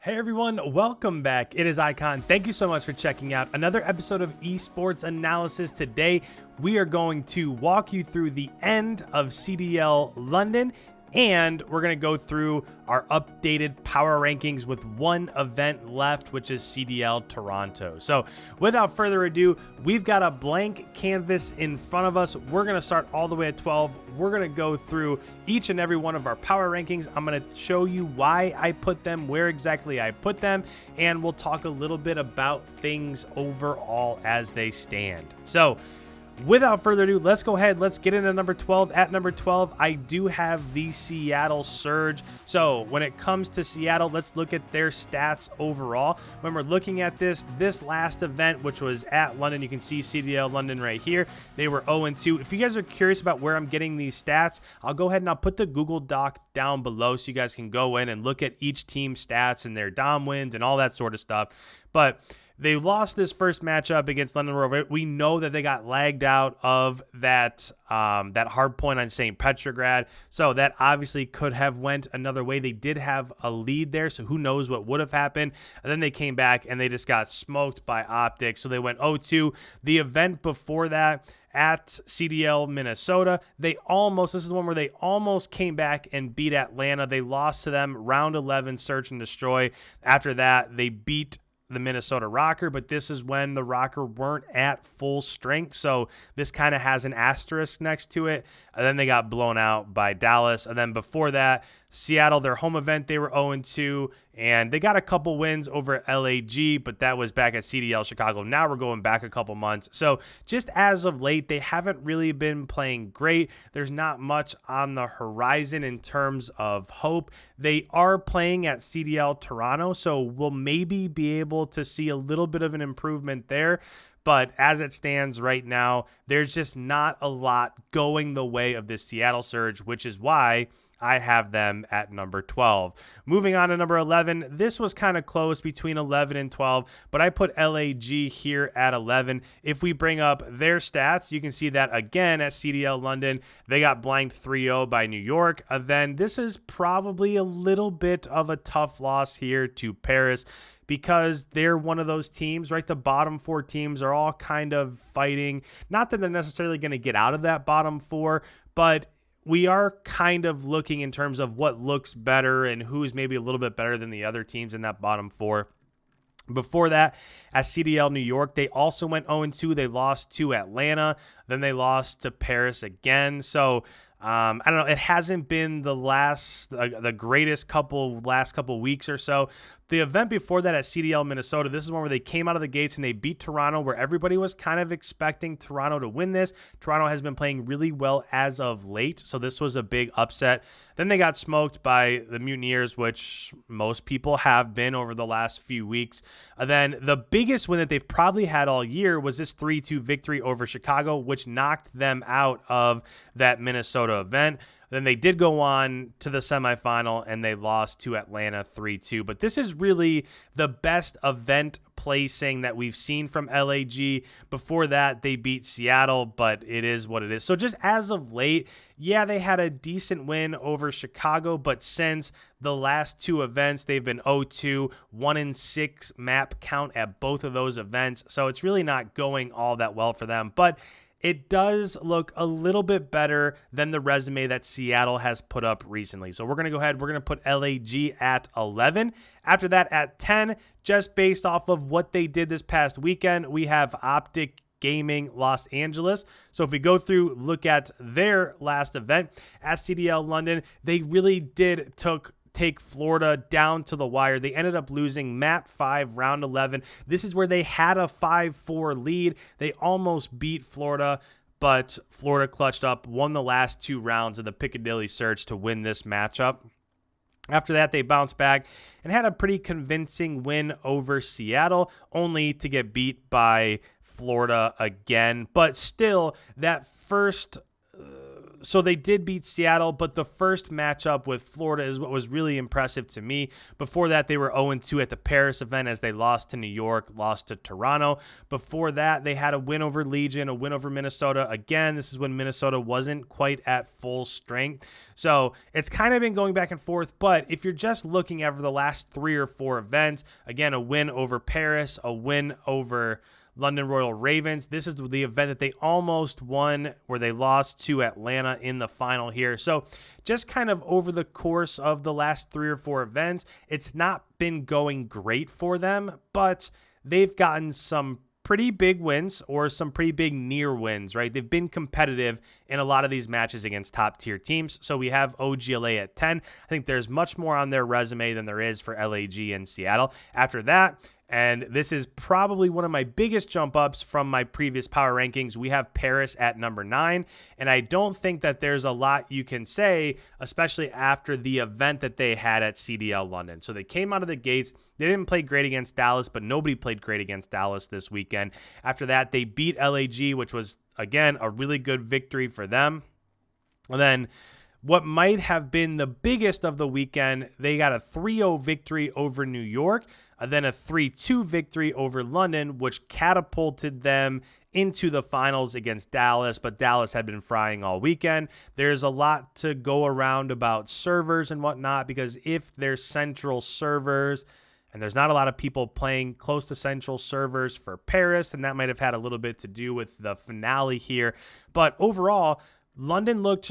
Hey everyone, welcome back. It is Icon. Thank you so much for checking out another episode of Esports Analysis. Today, we are going to walk you through the end of CDL London, and we're going to go through our updated power rankings with one event left, which is CDL Toronto. So without further ado, we've got a blank canvas in front of us. We're going to start all the way at 12. We're going to go through each and every one of our power rankings. I'm going to show you why I put them, where exactly I put them, and we'll talk a little bit about things overall as they stand. So without further ado, let's go ahead. Let's get into number 12. At number 12, I do have the Seattle Surge. So when it comes to Seattle, let's look at their stats overall. When we're looking at this last event, which was at London, you can see CDL London right here. They were 0-2. If you guys are curious about where I'm getting these stats, I'll go ahead and I'll put the Google Doc down below so you guys can go in and look at each team's stats and their dom wins and all that sort of stuff. But they lost this first matchup against London Rover. We know that they got lagged out of that hard point on St. Petrograd, so that obviously could have went another way. They did have a lead there, so who knows what would have happened. And then they came back and they just got smoked by Optics, so they went 0-2. The event before that, at CDL Minnesota, this is the one where they almost came back and beat Atlanta. They lost to them round 11, search and destroy. After that, they beat the Minnesota Rocker, but this is when the Rocker weren't at full strength, so this kind of has an asterisk next to it. And then they got blown out by Dallas, and then before that, Seattle, their home event, they were 0-2, and they got a couple wins over LAG, but that was back at CDL Chicago. Now we're going back a couple months. So just as of late, they haven't really been playing great. There's not much on the horizon in terms of hope. They are playing at CDL Toronto, so we'll maybe be able to see a little bit of an improvement there. But as it stands right now, there's just not a lot going the way of this Seattle Surge, which is why I have them at number 12. Moving on to number 11, this was kind of close between 11 and 12, but I put LAG here at 11. If we bring up their stats, you can see that again at CDL London, they got blanked 3-0 by New York. Then this is probably a little bit of a tough loss here to Paris, because they're one of those teams, right? The bottom four teams are all kind of fighting. Not that they're necessarily going to get out of that bottom four, but we are kind of looking in terms of what looks better and who's maybe a little bit better than the other teams in that bottom four. Before that, at CDL New York, they also went 0-2. They lost to Atlanta. Then they lost to Paris again. So I don't know. It hasn't been the greatest last couple weeks or so. The event before that at CDL Minnesota, this is one where they came out of the gates and they beat Toronto, where everybody was kind of expecting Toronto to win this. Toronto has been playing really well as of late, so this was a big upset. Then they got smoked by the Mutineers, which most people have been over the last few weeks. And then the biggest win that they've probably had all year was this 3-2 victory over Chicago, which knocked them out of that Minnesota event. Then they did go on to the semifinal and they lost to Atlanta 3-2. But this is really the best event placing that we've seen from LAG. Before that, they beat Seattle, but it is what it is. So just as of late, yeah, they had a decent win over Chicago, but since the last two events, they've been 0-2, 1-6 map count at both of those events. So it's really not going all that well for them. But it does look a little bit better than the resume that Seattle has put up recently. So we're going to go ahead. We're going to put LAG at 11. After that, at 10, just based off of what they did this past weekend, we have Optic Gaming Los Angeles. So if we go through, look at their last event at CDL London, they really did take Florida down to the wire. They ended up losing map 5, round 11. This is where they had a 5-4 lead. They almost beat Florida, but Florida clutched up, won the last 2 rounds of the Piccadilly Search to win this matchup. After that, they bounced back and had a pretty convincing win over Seattle, only to get beat by Florida again. But still, that first So they did beat Seattle, but the first matchup with Florida is what was really impressive to me. Before that, they were 0-2 at the Paris event as they lost to New York, lost to Toronto. Before that, they had a win over Legion, a win over Minnesota. Again, this is when Minnesota wasn't quite at full strength. So it's kind of been going back and forth, but if you're just looking over the last 3 or 4 events, again, a win over Paris, a win over London Royal Ravens. This is the event that they almost won, where they lost to Atlanta in the final here. So just kind of over the course of the last 3 or 4 events, it's not been going great for them, but they've gotten some pretty big wins or some pretty big near wins, right? They've been competitive in a lot of these matches against top tier teams. So we have OGLA at 10. I think there's much more on their resume than there is for LAG and Seattle. After that, and this is probably one of my biggest jump ups from my previous power rankings, we have Paris at number 9. And I don't think that there's a lot you can say, especially after the event that they had at CDL London. So they came out of the gates. They didn't play great against Dallas, but nobody played great against Dallas this weekend. After that, they beat LAG, which was, again, a really good victory for them. And then what might have been the biggest of the weekend, they got a 3-0 victory over New York, and then a 3-2 victory over London, which catapulted them into the finals against Dallas, but Dallas had been frying all weekend. There's a lot to go around about servers and whatnot, because if there's central servers, and there's not a lot of people playing close to central servers for Paris, and that might have had a little bit to do with the finale here. But overall, Legion looked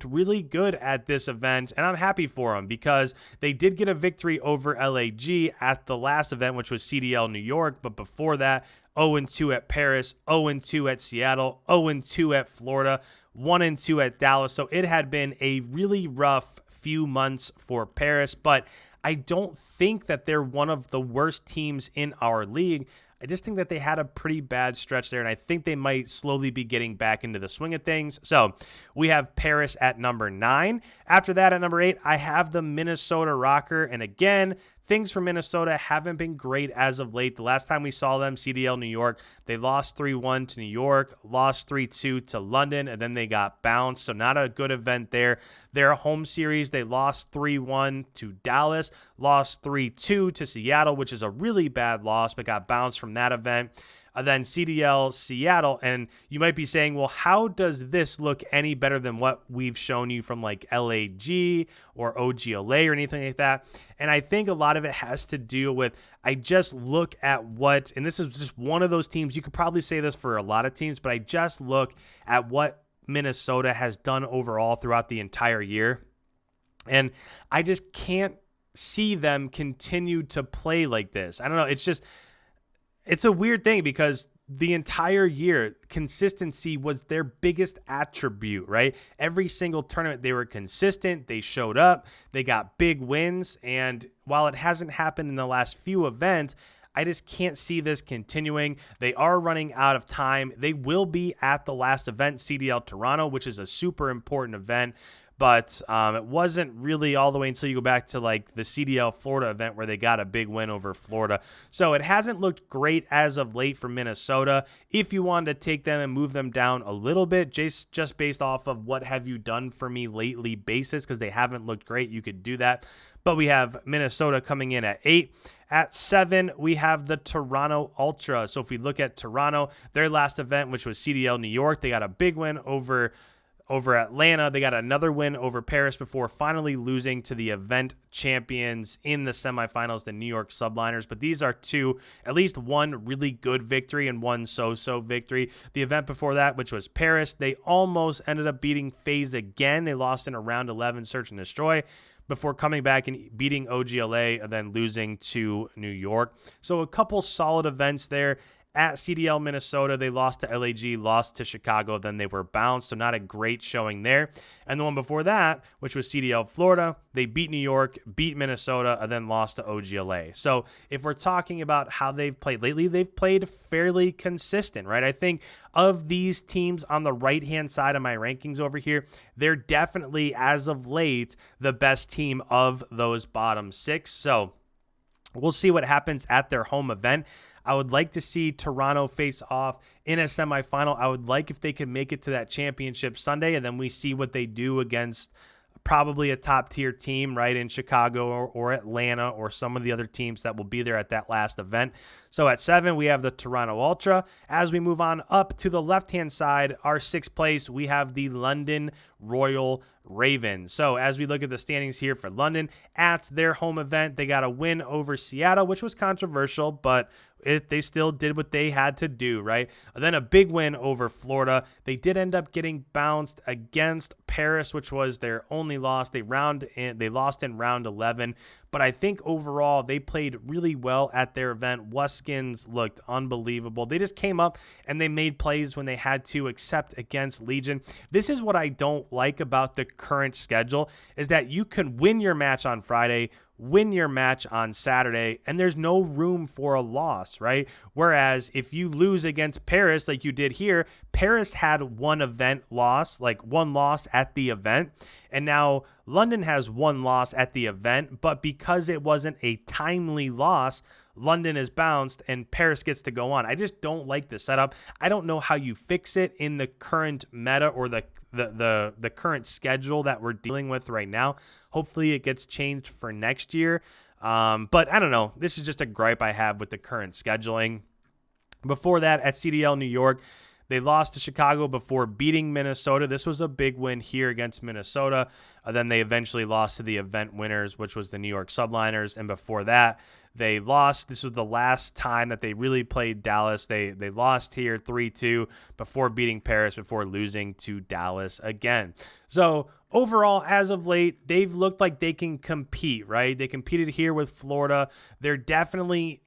really good at this event, and I'm happy for them because they did get a victory over LAG at the last event, which was CDL New York, but before that, 0-2 at Paris, 0-2 at Seattle, 0-2 at Florida, 1-2 at Dallas. So it had been a really rough few months for Paris, but I don't think that they're one of the worst teams in our league. I just think that they had a pretty bad stretch there, and I think they might slowly be getting back into the swing of things. So we have Paris at number 9. After that, at number 8, I have the Minnesota Rocker, and again, things for Minnesota haven't been great as of late. The last time we saw them, CDL New York, they lost 3-1 to New York, lost 3-2 to London, and then they got bounced. So not a good event there. Their home series, they lost 3-1 to Dallas, lost 3-2 to Seattle, which is a really bad loss, but got bounced from that event. Then CDL Seattle, and you might be saying, well, how does this look any better than what we've shown you from like LAG or OGLA or anything like that? And I think a lot of it has to do with, I just look at what, and this is just one of those teams, you could probably say this for a lot of teams, but I just look at what Minnesota has done overall throughout the entire year, and I just can't see them continue to play like this. I don't know, it's a weird thing because the entire year, consistency was their biggest attribute, right? Every single tournament, they were consistent. They showed up. They got big wins. And while it hasn't happened in the last few events, I just can't see this continuing. They are running out of time. They will be at the last event, CDL Toronto, which is a super important event. But it wasn't really all the way until you go back to like the CDL Florida event where they got a big win over Florida. So it hasn't looked great as of late for Minnesota. If you wanted to take them and move them down a little bit, just based off of what have you done for me lately basis, because they haven't looked great, you could do that. But we have Minnesota coming in at 8. At 7, we have the Toronto Ultra. So if we look at Toronto, their last event, which was CDL New York, they got a big win over Atlanta. They got another win over Paris before finally losing to the event champions in the semifinals, the New York Subliners. But these are two, at least one really good victory and one so-so victory. The event before that, which was Paris, they almost ended up beating FaZe again. They lost in a round 11 search and destroy before coming back and beating OGLA and then losing to New York. So a couple solid events there. At CDL Minnesota, they lost to LAG, lost to Chicago, then they were bounced, so not a great showing there. And the one before that, which was CDL Florida, they beat New York, beat Minnesota, and then lost to OGLA. So if we're talking about how they've played lately, they've played fairly consistent, right? I think of these teams on the right-hand side of my rankings over here, they're definitely, as of late, the best team of those bottom 6. So We'll see what happens at their home event. I would like to see Toronto face off in a semifinal. I would like if they could make it to that championship Sunday, and then we see what they do against probably a top tier team, right, in Chicago or Atlanta or some of the other teams that will be there at that last event. So at 7, we have the Toronto Ultra. As we move on up to the left-hand side, our 6th place, we have the London Royal Ravens. So as we look at the standings here for London, at their home event, they got a win over Seattle, which was controversial, but they still did what they had to do, right? And then a big win over Florida. They did end up getting bounced against Paris, which was their only loss. They lost in round 11, but I think overall they played really well at their event. Wuskins looked unbelievable. They just came up and they made plays when they had to, except against Legion. This is what I don't like about the current schedule, is that you can win your match on Friday, win your match on Saturday, and there's no room for a loss, right? Whereas if you lose against Paris like you did here, Paris had one event loss, like one loss at the event, and now London has one loss at the event, but because it wasn't a timely loss, London is bounced and Paris gets to go on. I just don't like the setup. I don't know how you fix it in the current meta or the current schedule that we're dealing with right now. Hopefully it gets changed for next year. But I don't know. This is just a gripe I have with the current scheduling. Before that, at CDL New York, they lost to Chicago before beating Minnesota. This was a big win here against Minnesota. Then they eventually lost to the event winners, which was the New York Subliners. And before that, they lost. This was the last time that they really played Dallas. They lost here 3-2 before beating Paris, before losing to Dallas again. So overall, as of late, they've looked like they can compete, right? They competed here with Florida. They're definitely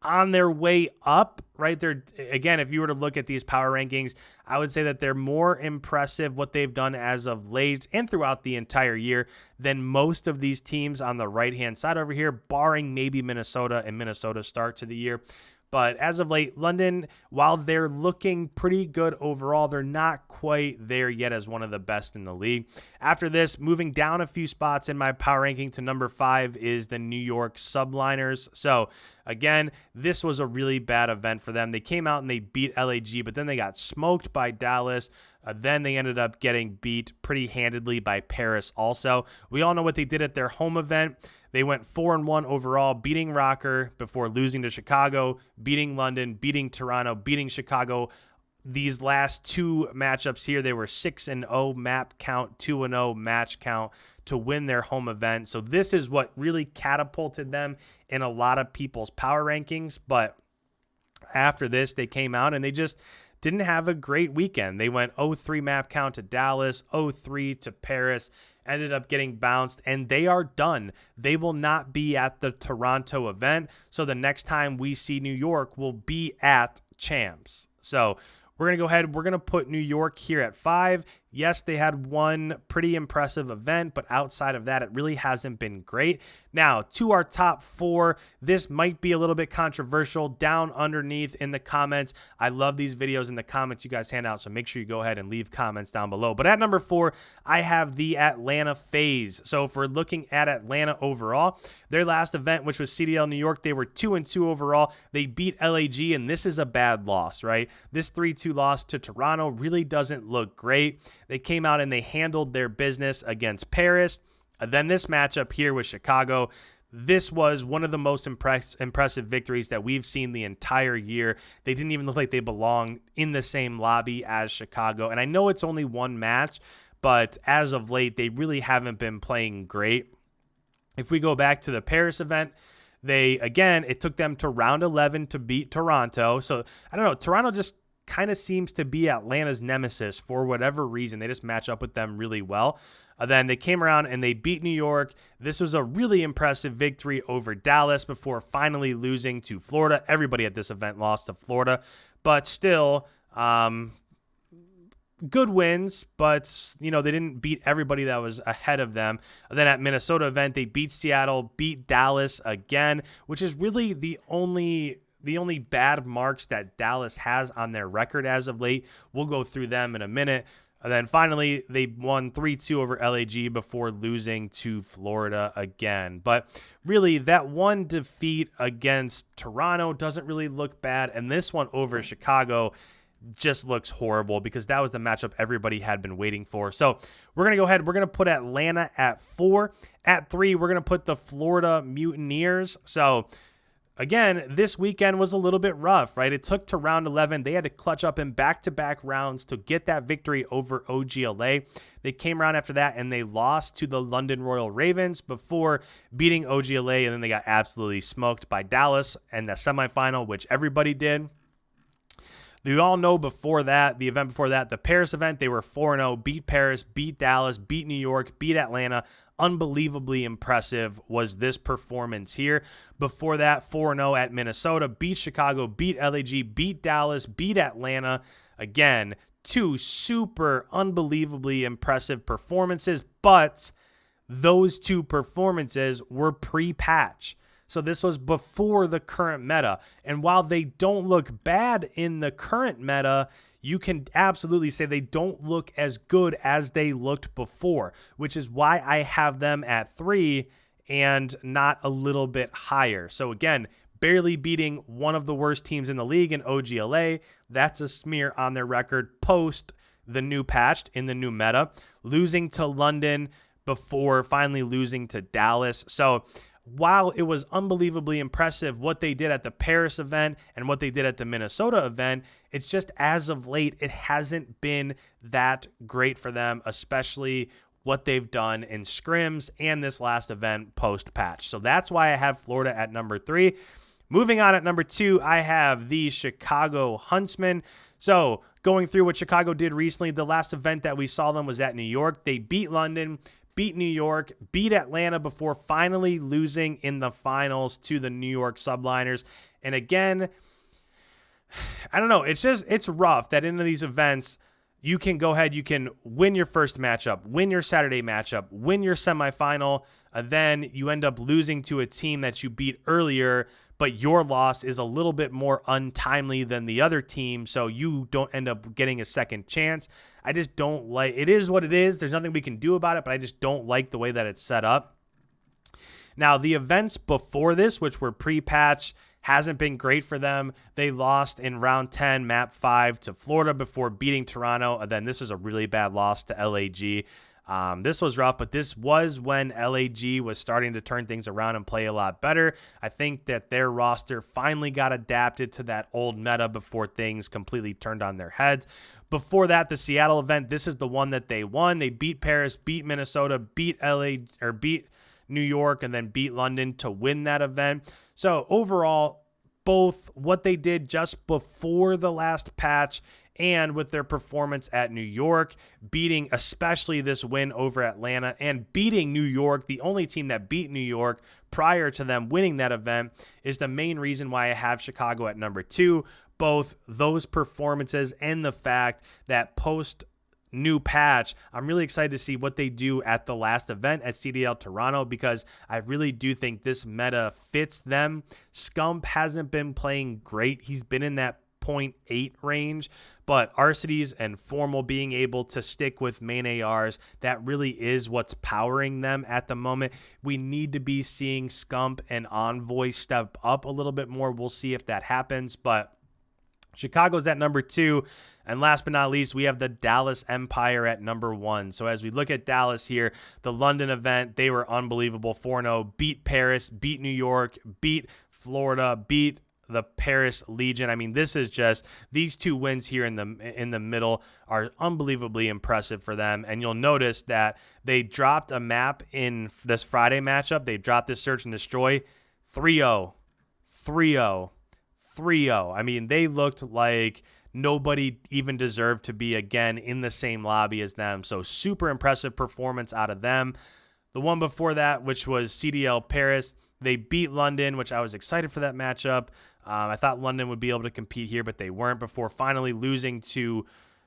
on their way up, right? They're, again, if you were to look at these power rankings, I would say that they're more impressive what they've done as of late and throughout the entire year than most of these teams on the right-hand side over here, barring maybe Minnesota and Minnesota's start to the year. But as of late, London, while they're looking pretty good overall, they're not quite there yet as one of the best in the league. After this, moving down a few spots in my power ranking to number 5 is the New York Subliners. So again, this was a really bad event for them. They came out and they beat LAG, but then they got smoked by Dallas. Then they ended up getting beat pretty handedly by Paris also. We all know what they did at their home event. They went 4-1 overall, beating Rocker before losing to Chicago, beating London, beating Toronto, beating Chicago. These last 2 matchups here, they were 6-0 map count, 2-0 match count to win their home event. So this is what really catapulted them in a lot of people's power rankings. But after this, they came out and they just didn't have a great weekend. They went 0-3 map count to Dallas, 0-3 to Paris, ended up getting bounced, and they are done. They will not be at the Toronto event. So the next time we see New York will be at Champs. So we're going to go ahead. We're going to put New York here at 5. Yes, they had one pretty impressive event, but outside of that, it really hasn't been great. Now, to our top 4, this might be a little bit controversial. Down underneath in the comments, I love these videos in the comments you guys hand out, so make sure you go ahead and leave comments down below. But at number 4, I have the Atlanta FaZe. So if we're looking at Atlanta overall, their last event, which was CDL New York, they were 2-2 overall. They beat LAG, and this is a bad loss, right? This 3-2 loss to Toronto really doesn't look great. They came out and they handled their business against Paris. Then this matchup here with Chicago, this was one of the most impressive victories that we've seen the entire year. They didn't even look like they belonged in the same lobby as Chicago. And I know it's only one match, but as of late, they really haven't been playing great. If we go back to the Paris event, it took them to round 11 to beat Toronto. So I don't know, Toronto just kind of seems to be Atlanta's nemesis for whatever reason. They just match up with them really well. Then they came around and they beat New York. This was a really impressive victory over Dallas before finally losing to Florida. Everybody at this event lost to Florida, but still good wins, but they didn't beat everybody that was ahead of them. Then at Minnesota event, they beat Seattle, beat Dallas again, which is really the only bad marks that Dallas has on their record as of late. We'll go through them in a minute. And then finally, they won 3-2 over LAG before losing to Florida again. But really, that one defeat against Toronto doesn't really look bad. And this one over Chicago just looks horrible because that was the matchup everybody had been waiting for. So we're going to go ahead. We're going to put Atlanta at 4. At 3, we're going to put the Florida Mutineers. So again, this weekend was a little bit rough, right? It took to round 11. They had to clutch up in back-to-back rounds to get that victory over OGLA. They came around after that, and they lost to the London Royal Ravens before beating OGLA, and then they got absolutely smoked by Dallas in the semifinal, which everybody did. You all know before that, the event before that, the Paris event, they were 4-0, beat Paris, beat Dallas, beat New York, beat Atlanta. Unbelievably impressive was this performance here. Before that, 4-0 at Minnesota, beat Chicago, beat LAG, beat Dallas, beat Atlanta. Again, 2 super unbelievably impressive performances, but those 2 performances were pre-patch. So this was before the current meta. And while they don't look bad in the current meta, you can absolutely say they don't look as good as they looked before, which is why I have them at 3 and not a little bit higher. So again, barely beating one of the worst teams in the league in OGLA. That's a smear on their record post the new patch in the new meta. Losing to London before finally losing to Dallas. So while it was unbelievably impressive what they did at the Paris event and what they did at the Minnesota event, it's just as of late, it hasn't been that great for them, especially what they've done in scrims and this last event post-patch. So that's why I have Florida at number 3. Moving on at number 2, I have the Chicago Huntsmen. So going through what Chicago did recently, the last event that we saw them was at New York. They beat London, beat New York, beat Atlanta before finally losing in the finals to the New York Subliners. And again, I don't know. It's rough that into these events, you can go ahead, you can win your first matchup, win your Saturday matchup, win your semifinal, and then you end up losing to a team that you beat earlier, but your loss is a little bit more untimely than the other team, so you don't end up getting a second chance. I just don't like, it is what it is. There's nothing we can do about it, but I just don't like the way that it's set up. Now, the events before this, which were pre-patch, hasn't been great for them. They lost in round 10, map 5 to Florida before beating Toronto. And then this is a really bad loss to LAG. This was rough, but this was when LAG was starting to turn things around and play a lot better. I think that their roster finally got adapted to that old meta before things completely turned on their heads. Before that, the Seattle event, this is the one that they won. They beat Paris, beat Minnesota, beat New York, and then beat London to win that event. So overall, both what they did just before the last patch and with their performance at New York, beating especially this win over Atlanta and beating New York, the only team that beat New York prior to them winning that event, is the main reason why I have Chicago at number 2. Both those performances and the fact that post new patch, I'm really excited to see what they do at the last event at CDL Toronto, because I really do think this meta fits them. Scump hasn't been playing great. He's been in that 0.8 range, but Arcides and Formal being able to stick with main ARs, that really is what's powering them at the moment. We need to be seeing Scump and Envoy step up a little bit more. We'll see if that happens, but Chicago's at number 2. And last but not least, we have the Dallas Empire at number 1. So as we look at Dallas here, the London event, they were unbelievable. 4-0, beat Paris, beat New York, beat Florida, beat the Paris Legion. I mean, this is just, these 2 wins here in the middle are unbelievably impressive for them. And you'll notice that they dropped a map in this Friday matchup. They dropped this Search and Destroy 3-0, 3-0. 3-0. I mean, they looked like nobody even deserved to be again in the same lobby as them. So super impressive performance out of them. The one before that, which was CDL Paris, they beat London, which I was excited for that matchup. I thought London would be able to compete here, but they weren't, before finally losing to,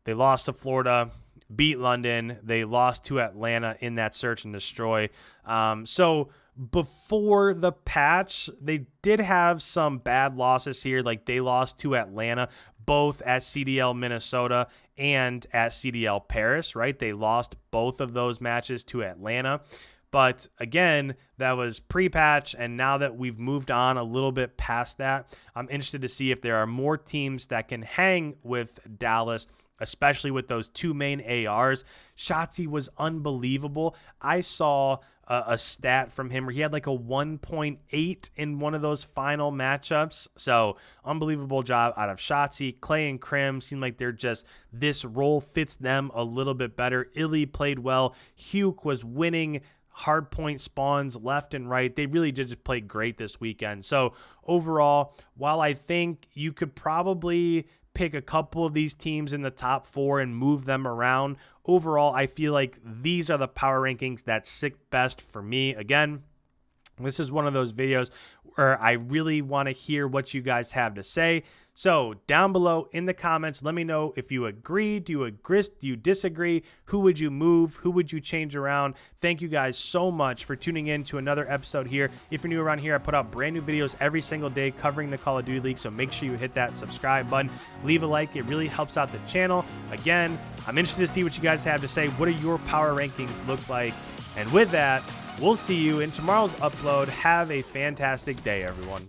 they lost to Florida, beat London. They lost to Atlanta in that Search and Destroy. So before the patch, they did have some bad losses here. Like they lost to Atlanta, both at CDL Minnesota and at CDL Paris, right? They lost both of those matches to Atlanta. But again, that was pre-patch, and now that we've moved on a little bit past that, I'm interested to see if there are more teams that can hang with Dallas, especially with those two main ARs. Shotzzy was unbelievable. I saw a stat from him where he had like a 1.8 in one of those final matchups. So unbelievable job out of Shotzzy. Clay and Krim seem like they're just, this role fits them a little bit better. Illy played well. Hugh was winning hardpoint spawns left and right. They really did just play great this weekend. So overall, while I think you could probably pick a couple of these teams in the top 4 and move them around, overall, I feel like these are the power rankings that sit best for me. Again, this is one of those videos where I really want to hear what you guys have to say. So down below in the comments, let me know if you agree, do you disagree, who would you move, who would you change around. Thank you guys so much for tuning in to another episode here. If you're new around here, I put out brand new videos every single day covering the Call of Duty League, so make sure you hit that subscribe button, leave a like, it really helps out the channel. Again, I'm interested to see what you guys have to say. What do your power rankings look like? And with that, we'll see you in tomorrow's upload. Have a fantastic day, everyone.